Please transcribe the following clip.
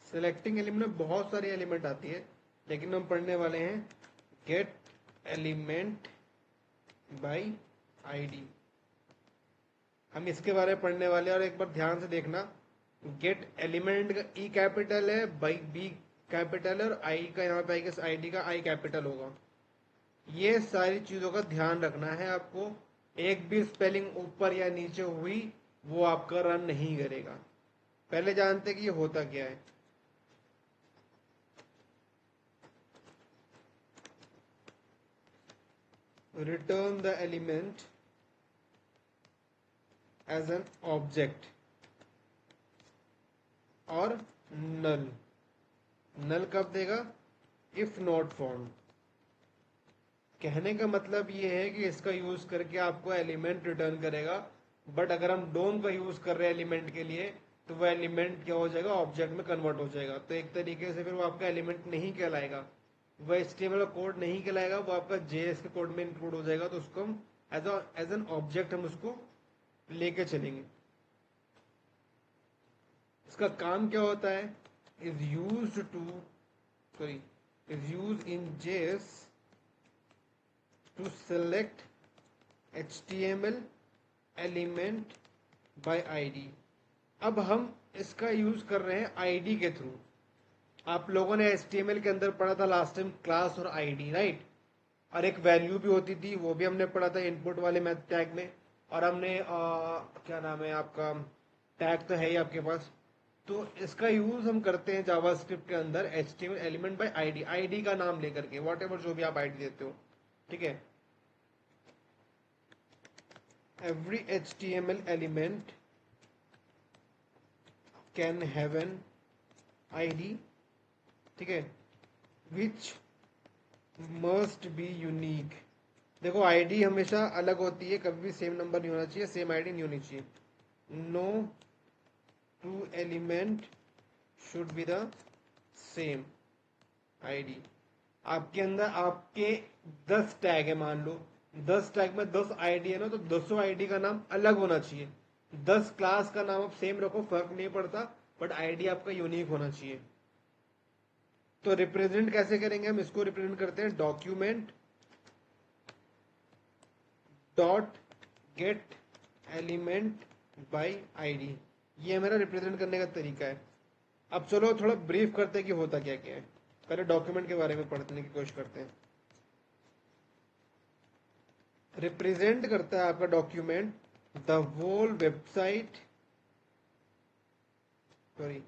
Selecting element में बहुत सारे एलिमेंट आती है, लेकिन हम पढ़ने वाले हैं गेट एलिमेंट बाय आईडी। हम इसके बारे में पढ़ने वाले हैं। और एक बार ध्यान से देखना, गेट एलिमेंट का ई कैपिटल है, बाई बी कैपिटल है, और आई का यहाँ पे आईडी का आई कैपिटल होगा। ये सारी चीजों का ध्यान रखना है आपको। एक भी स्पेलिंग ऊपर या नीचे हुई वो आपका रन नहीं करेगा। पहले जानते कि ये होता क्या है। Return the element as an object और नल। नल कब देगा? If not found. कहने का मतलब ये है कि इसका यूज करके आपको एलिमेंट रिटर्न करेगा, बट अगर हम डोम का यूज कर रहे हैं एलिमेंट के लिए तो वो एलिमेंट क्या हो जाएगा? ऑब्जेक्ट में कन्वर्ट हो जाएगा। तो एक तरीके से फिर वो आपका एलिमेंट नहीं कहलाएगा, वो HTML का कोड नहीं कहलाएगा, वो आपका JS के कोड में इंक्लूड हो जाएगा। तो उसको हम एज एन ऑब्जेक्ट हम उसको लेके चलेंगे। इसका काम क्या होता है? Is used to sorry is use in JS to select HTML element by ID। अब हम इसका यूज कर रहे हैं आईडी के थ्रू। आप लोगों ने HTML के अंदर पढ़ा था लास्ट टाइम क्लास और आईडी, राइट? और एक वैल्यू भी होती थी, वो भी हमने पढ़ा था इनपुट वाले मैथ टैग में। और हमने क्या नाम है आपका, टैग तो है ही आपके पास। तो इसका यूज हम करते हैं जावास्क्रिप्ट के अंदर HTML element by ID, ID का नाम लेकर के, वॉट एवर जो भी आप आईडी देते हो, ठीक है। Every HTML element can have an ID, ठीक है, which must be unique। देखो आईडी हमेशा अलग होती है, कभी भी सेम नंबर नहीं होना चाहिए, सेम आईडी नहीं होनी चाहिए। No two element should be the same ID. आपके अंदर आपके 10 टैग है, मान लो 10 टैग में 10 आईडी है ना, तो 10 आईडी का नाम अलग होना चाहिए। 10 क्लास का नाम आप सेम रखो, फर्क नहीं पड़ता, बट आईडी आपका यूनिक होना चाहिए। तो रिप्रेजेंट कैसे करेंगे हम इसको? रिप्रेजेंट करते हैं document dot gate element by ID. ये मेरा रिप्रेजेंट करने का तरीका है। अब चलो थोड़ा ब्रीफ करते हैं कि होता क्या क्या है। पहले डॉक्यूमेंट के बारे में पढ़ने की कोशिश करते हैं। रिप्रेजेंट करता है आपका document the whole website, sorry